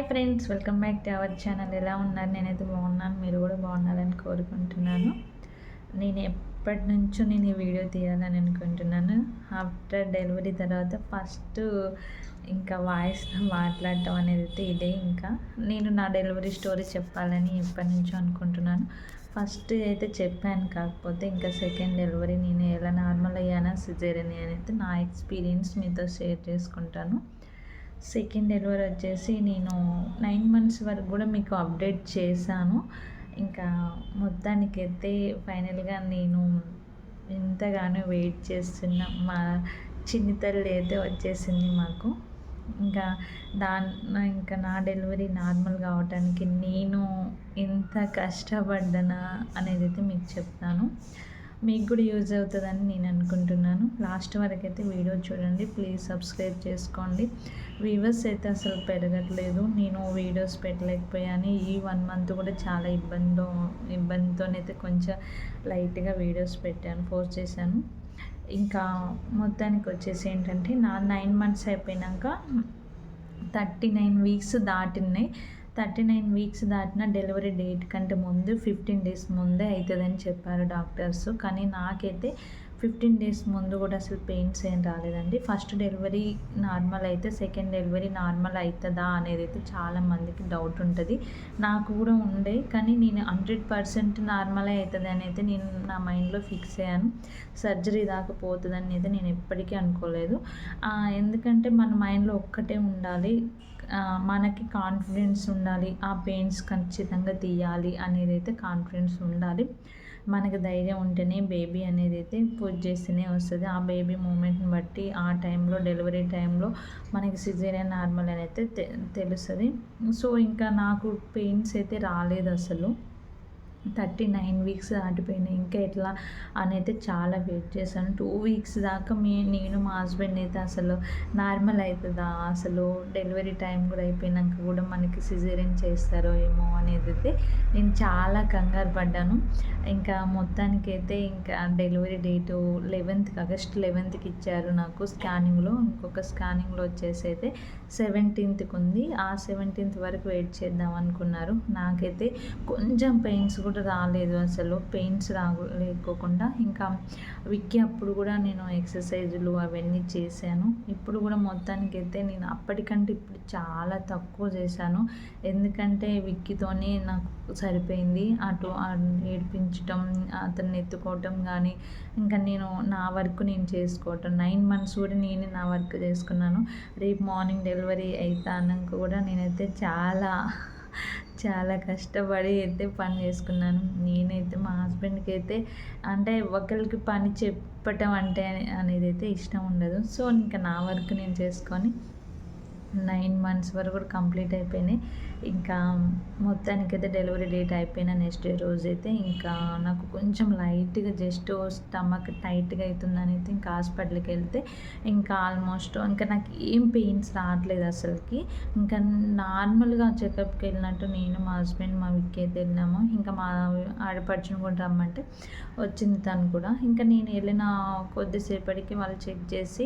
Friends, welcome back to our channel. ఎలా ఉన్నారు? నేనైతే బాగున్నాను, మీరు కూడా బాగున్నారని కోరుకుంటున్నాను. నేను ఎప్పటి నుంచో నేను ఈ వీడియో తీయాలని అనుకుంటున్నాను. ఆఫ్టర్ డెలివరీ తర్వాత ఫస్ట్ ఇంకా వాయిస్తో మాట్లాడటం అనేది అయితే ఇదే. ఇంకా నేను నా డెలివరీ స్టోరీ చెప్పాలని ఎప్పటి నుంచో అనుకుంటున్నాను. ఫస్ట్ అయితే చెప్పాను, కాకపోతే ఇంకా సెకండ్ డెలివరీ నేను ఎలా నార్మల్ అయ్యానా సిజేరియన్ అనేది నా ఎక్స్పీరియన్స్ మీతో షేర్ చేసుకుంటాను. సెకండ్ డెలివరీ వచ్చేసి నేను 9 మంత్స్ వరకు కూడా మీకు అప్డేట్ చేశాను. ఇంకా మొత్తానికైతే ఫైనల్గా నేను ఎంతగానో వెయిట్ చేస్తున్న మా చిన్ని తల్లి అయితే వచ్చేసింది మాకు. ఇంకా ఇంకా నా డెలివరీ నార్మల్ కావటానికి నేను ఎంత కష్టపడ్డానా అనేది అయితే మీకు చెప్తాను. మీకు కూడా యూజ్ అవుతుందని నేను అనుకుంటున్నాను. లాస్ట్ వరకు అయితే వీడియో చూడండి. ప్లీజ్ సబ్స్క్రైబ్ చేసుకోండి. వ్యూవర్స్ అయితే అసలు పెరగట్లేదు. నేను వీడియోస్ పెట్టలేకపోయాను. ఈ 1 మంత్ కూడా చాలా ఇబ్బందితోనైతే కొంచెం లైట్గా వీడియోస్ పెట్టాను, పోస్ట్ చేశాను. ఇంకా మొత్తానికి వచ్చేసి ఏంటంటే నా 9 మంత్స్ అయిపోయినాక 39 వీక్స్ దాటినాయి. 39 వీక్స్ దాటిన డెలివరీ డేట్ కంటే ముందు 15 డేస్ ముందే అవుతుందని చెప్పారు డాక్టర్స్. కానీ నాకైతే 15 డేస్ ముందు కూడా అసలు పెయిన్స్ ఏం రాలేదండి. ఫస్ట్ డెలివరీ నార్మల్ అయితే సెకండ్ డెలివరీ నార్మల్ అవుతుందా అనేది అయితే చాలామందికి డౌట్ ఉంటుంది. నాకు కూడా ఉండే, కానీ నేను 100% నార్మలే అవుతుంది అని అయితే నేను నా మైండ్లో ఫిక్స్ అయ్యాను. సర్జరీ దాకా పోతుందని అయితే నేను ఎప్పటికీ అనుకోలేదు. ఎందుకంటే మన మైండ్లో ఒక్కటే ఉండాలి, మనకి కాన్ఫిడెన్స్ ఉండాలి. ఆ పెయిన్స్ ఖచ్చితంగా తీయాలి అనేది అయితే కాన్ఫిడెన్స్ ఉండాలి. మనకు ధైర్యం ఉంటేనే బేబీ అనేది అయితే పూజ చేస్తూనే వస్తుంది. ఆ బేబీ మూమెంట్ని బట్టి ఆ టైంలో డెలివరీ టైంలో మనకి సిజేరియన్ నార్మల్ అని అయితే తెలుస్తుంది. సో ఇంకా నాకు పెయిన్స్ అయితే రాలేదు అసలు. 39 వీక్స్ దాటిపోయినాయి. ఇంకా ఎట్లా అని అయితే చాలా వెయిట్ చేశాను. 2 వీక్స్ దాకా నేను మా హస్బెండ్ అయితే అసలు నార్మల్ అవుతుందా, అసలు డెలివరీ టైం కూడా అయిపోయినాక కూడా మనకి సిజేరియన్ చేస్తారో ఏమో అనేది అయితే నేను చాలా కంగారు పడ్డాను. ఇంకా మొత్తానికైతే ఇంకా డెలివరీ డేటు ఆగస్ట్ 11కి ఇచ్చారు నాకు స్కానింగ్లో. ఇంకొక స్కానింగ్లో వచ్చేసి అయితే 17th ఉంది. ఆ 17th వరకు వెయిట్ చేద్దాం అనుకున్నారు. నాకైతే కొంచెం పెయిన్స్ కూడా రాలేదు అసలు. పెయిన్స్ లేకోకుండా ఇంకా విక్కీ అప్పుడు కూడా నేను ఎక్సర్సైజులు అవన్నీ చేశాను. ఇప్పుడు కూడా మొత్తానికైతే నేను అప్పటికంటే ఇప్పుడు చాలా తక్కువ చేశాను. ఎందుకంటే విక్కీతోనే నాకు సరిపోయింది. అటు ఏడిపించటం, అతన్ని ఎత్తుకోవటం కానీ ఇంకా నేను నా వర్క్ నేను చేసుకోవటం. 9 మంత్స్ కూడా నేనే నా వర్క్ చేసుకున్నాను. రేపు మార్నింగ్ డెలివరీ అయితాక కూడా నేనైతే చాలా కష్టపడి అయితే పని చేసుకున్నాను. నేనైతే మా హస్బెండ్కి అయితే అంటే ఒకరికి పని చెప్పటం అంటే అనేది అయితే ఇష్టం ఉండదు. సో ఇంకా నా వర్క్ నేను చేసుకొని 9 మంత్స్ వరకు కూడా కంప్లీట్ అయిపోయినాయి. ఇంకా మొత్తానికైతే డెలివరీ డేట్ అయిపోయిన నెక్స్ట్ డే రోజైతే ఇంకా నాకు కొంచెం లైట్గా జస్ట్ స్టమక్ టైట్గా అవుతుందని అయితే ఇంకా హాస్పిటల్కి వెళ్తే ఇంకా ఆల్మోస్ట్ ఇంకా నాకు ఏం పెయిన్స్ రావట్లేదు అసలుకి. ఇంకా నార్మల్గా చెకప్కి వెళ్ళినట్టు నేను మా హస్బెండ్ మా విక్కీ అయితే వెళ్ళినాము. ఇంకా మా ఆడపడుచుని కూడా రమ్మంటే వచ్చింది తను కూడా. ఇంకా నేను వెళ్ళిన కొద్దిసేపటికి వాళ్ళు చెక్ చేసి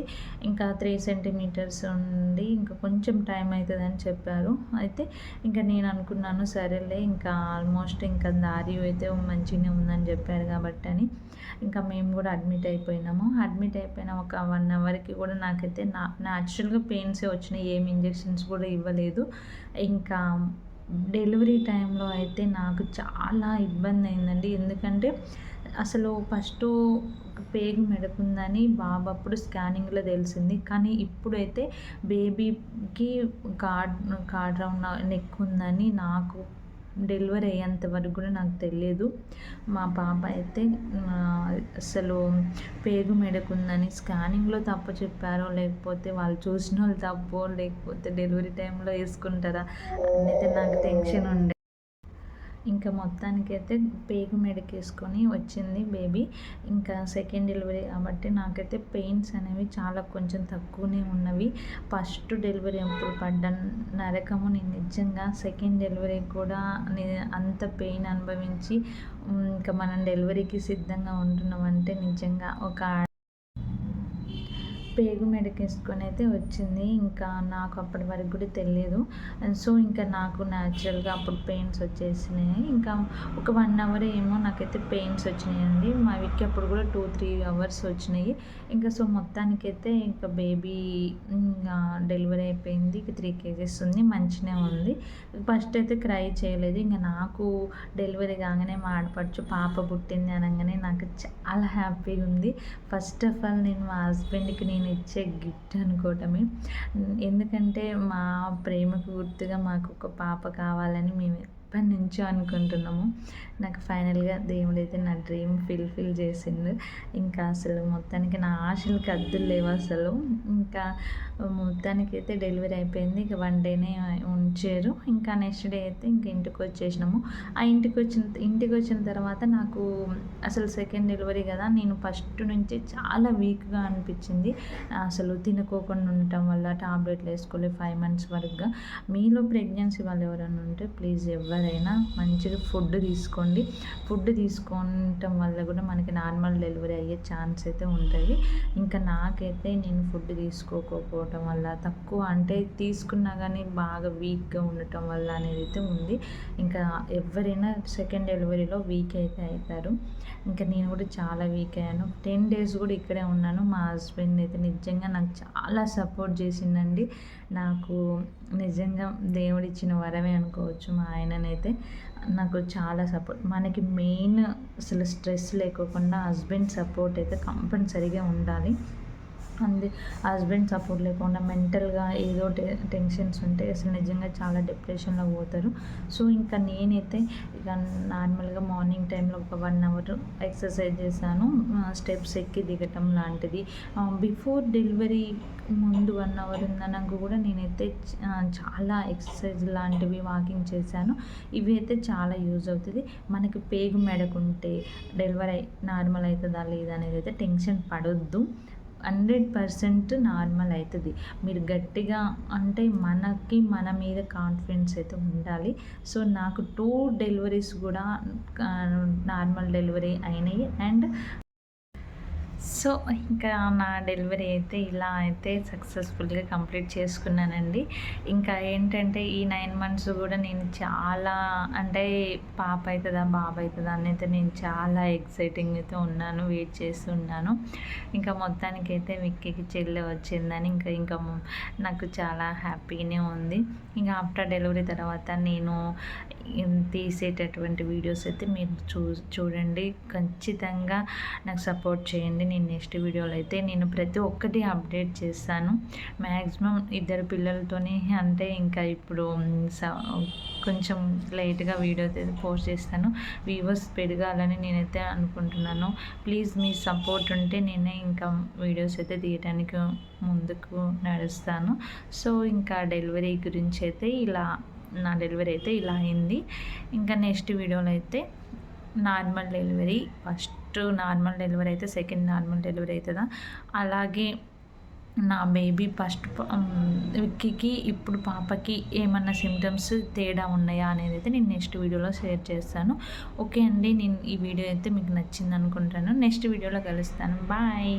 ఇంకా 3 సెంటీమీటర్స్ ఉండి ఇంకా కొంచెం టైం అవుతుందని చెప్పారు. అయితే ఇంకా నేను అనుకున్నాను సరేలే ఇంకా ఆల్మోస్ట్ ఇంకా దారి అయితే మంచిగానే ఉందని చెప్పారు కాబట్టి అని ఇంకా మేము కూడా అడ్మిట్ అయిపోయినాము. అడ్మిట్ అయిపోయిన ఒక 1 అవర్కి కూడా నాకైతే న్యాచురల్గా పెయిన్సే వచ్చినాయి. ఏం ఇంజెక్షన్స్ కూడా ఇవ్వలేదు. ఇంకా డెలివరీ టైంలో అయితే నాకు చాలా ఇబ్బంది అయిందండి. ఎందుకంటే అసలు ఫస్ట్ పేగు మెడకుందని బాబు అప్పుడు స్కానింగ్లో తెలిసింది. కానీ ఇప్పుడైతే బేబీకి కార్డ్ రౌండ్ నెక్ ఉందని నాకు డెలివరీ అయ్యేంత వరకు కూడా నాకు తెలియదు. మా పాప అయితే అసలు పేగు మెడకుందని స్కానింగ్లో తప్పు చెప్పారో, లేకపోతే వాళ్ళు చూసిన వాళ్ళు తప్పో, లేకపోతే డెలివరీ టైంలో వేసుకుంటారా అనేది నాకు టెన్షన్ ఉండే. ఇంకా మొత్తానికైతే పేగు మెడకేసుకొని వచ్చింది బేబీ. ఇంకా సెకండ్ డెలివరీ కాబట్టి నాకైతే పెయిన్స్ అనేవి చాలా కొంచెం తక్కువనే ఉన్నవి. ఫస్ట్ డెలివరీ అప్పుడు పడ్డ నరకము నేను నిజంగా సెకండ్ డెలివరీ కూడా అంత పెయిన్ అనుభవించి ఇంకా మనం డెలివరీకి సిద్ధంగా ఉంటున్నామంటే నిజంగా ఒక పేగు మెడకేసుకొని అయితే వచ్చింది. ఇంకా నాకు అప్పటి వరకు కూడా తెలియదు. సో ఇంకా నాకు న్యాచురల్గా అప్పుడు పెయిన్స్ వచ్చేసినాయి. ఇంకా ఒక 1 అవర్ ఏమో నాకైతే పెయిన్స్ వచ్చినాయండి. మా విక్కి అప్పుడు కూడా 2-3 అవర్స్ వచ్చినాయి. ఇంకా సో మొత్తానికైతే ఇంకా బేబీ డెలివరీ అయిపోయింది. ఇక 3 kgs ఉంది, మంచిగా ఉంది. ఫస్ట్ అయితే క్రై చేయలేదు. ఇంకా నాకు డెలివరీ కాగానే మా ఆడపడుచు పాప పుట్టింది అనగానే నాకు చాలా హ్యాపీగా ఉంది. ఫస్ట్ ఆఫ్ ఆల్ నేను మా హస్బెండ్కి నేను ఇచ్చే గిఫ్ట్ అనుకోవటమే. ఎందుకంటే మా ప్రేమకు గుర్తుగా మాకు ఒక పాప కావాలని మేము ఎప్పటి నుంచో అనుకుంటున్నాము. నాకు ఫైనల్గా దేవుడైతే నా డ్రీమ్ ఫిల్ చేసిండు. ఇంకా అసలు మొత్తానికి నా ఆశలకు హద్దులు లేవు అసలు. ఇంకా మొత్తానికైతే డెలివరీ అయిపోయింది. ఇక 1 డేనే ఉంచారు. ఇంకా నెక్స్ట్ డే అయితే ఇంకా ఇంటికి వచ్చేసినాము. ఆ ఇంటికి వచ్చిన తర్వాత నాకు అసలు సెకండ్ డెలివరీ కదా, నేను ఫస్ట్ నుంచి చాలా వీక్గా అనిపించింది. అసలు తినుకోకుండా ఉండటం వల్ల టాబ్లెట్లు వేసుకోలేదు 5 months వరకుగా. మీలో ప్రెగ్నెన్సీ వాళ్ళు ఎవరైనా ఉంటే ప్లీజ్ ఎవరైనా మంచిగా ఫుడ్ తీసుకోండి. ఫుడ్ తీసుకోవటం వల్ల కూడా మనకి నార్మల్ డెలివరీ అయ్యే ఛాన్స్ అయితే ఉంటుంది. ఇంకా నాకైతే నేను ఫుడ్ తీసుకోకపోవటం వల్ల తక్కువ అంటే తీసుకున్నా కానీ బాగా వీక్గా ఉండటం వల్ల అనేది అయితే ఉంది. ఇంకా ఎవరైనా సెకండ్ డెలివరీలో వీక్ అయితే అవుతారు. ఇంకా నేను కూడా చాలా వీక్ అయ్యాను. 10 days కూడా ఇక్కడే ఉన్నాను. మా హస్బెండ్ అయితే నిజంగా నాకు చాలా సపోర్ట్ చేసిందండి. నాకు నిజంగా దేవుడిచ్చిన వరమే అనుకోవచ్చు. మా ఆయననైతే నాకు చాలా సపోర్ట్. మనకి మెయిన్ అసలు స్ట్రెస్ లేకోకుండా హస్బెండ్ సపోర్ట్ అయితే కంపల్సరీగా ఉండాలి. హస్బెండ్ సపోర్ట్ లేకుండా మెంటల్గా ఏదో టెన్షన్స్ ఉంటే అసలు నిజంగా చాలా డిప్రెషన్లో పోతారు. సో ఇంకా నేనైతే ఇక నార్మల్గా మార్నింగ్ టైంలో ఒక 1 hour ఎక్సర్సైజ్ చేశాను. స్టెప్స్ ఎక్కి దిగటం లాంటిది. బిఫోర్ డెలివరీ ముందు 1 hour ఉందన్నాక కూడా నేనైతే చాలా ఎక్సర్సైజ్ లాంటివి వాకింగ్ చేశాను. ఇవి అయితే చాలా యూజ్ అవుతుంది. మనకి పేగు మెడకుంటే డెలివరీ నార్మల్ అవుతుందా లేదా అనేది అయితే టెన్షన్ పడొద్దు. 100% నార్మల్ అవుతుంది. మీరు గట్టిగా అంటే మనకి మన మీద కాన్ఫిడెన్స్ అయితే ఉండాలి. సో నాకు 2 డెలివరీస్ కూడా నార్మల్ డెలివరీ అయినాయి. అండ్ సో ఇంకా నా డెలివరీ అయితే ఇలా అయితే సక్సెస్ఫుల్గా కంప్లీట్ చేసుకున్నానండి. ఇంకా ఏంటంటే ఈ 9 months కూడా నేను చాలా అంటే పాప అవుతుందా బాబు అవుతుందా అని అయితే నేను చాలా ఎక్సైటింగ్ అయితే ఉన్నాను, వెయిట్ చేస్తున్నాను. ఇంకా మొత్తానికైతే విక్కీకి చెల్లె వచ్చిందని ఇంకా నాకు చాలా హ్యాపీగానే ఉంది. ఇంకా ఆఫ్టర్ డెలివరీ తర్వాత నేను తీసేటటువంటి వీడియోస్ అయితే మీరు చూడండి. ఖచ్చితంగా నాకు సపోర్ట్ చేయండి. నేను నెక్స్ట్ వీడియోలో అయితే నేను ప్రతి ఒక్కటి అప్డేట్ చేస్తాను. మ్యాక్సిమం 2 పిల్లలతోని అంటే ఇంకా ఇప్పుడు కొంచెం లేట్గా వీడియో అయితే పోస్ట్ చేస్తాను. వ్యూవర్స్ పెరగాలని నేనైతే అనుకుంటున్నాను. ప్లీజ్ మీ సపోర్ట్ ఉంటే నేనే ఇంకా వీడియోస్ అయితే తీయడానికి ముందుకు నడుస్తాను. సో ఇంకా డెలివరీ గురించి అయితే నా డెలివరీ అయితే ఇలా అయింది. ఇంకా నెక్స్ట్ వీడియోలో అయితే normal delivery, first normal delivery అయితే సెకండ్ నార్మల్ డెలివరీ అవుతుందా, అలాగే నా బేబీ ఫస్ట్ విక్కీకి ఇప్పుడు పాపకి ఏమన్నా సిమ్టమ్స్ తేడా ఉన్నాయా అనేది అయితే నేను నెక్స్ట్ వీడియోలో షేర్ చేస్తాను. ఓకే అండి, నేను ఈ వీడియో అయితే మీకు నచ్చింది అనుకుంటాను. నెక్స్ట్ వీడియోలో కలుస్తాను. బాయ్.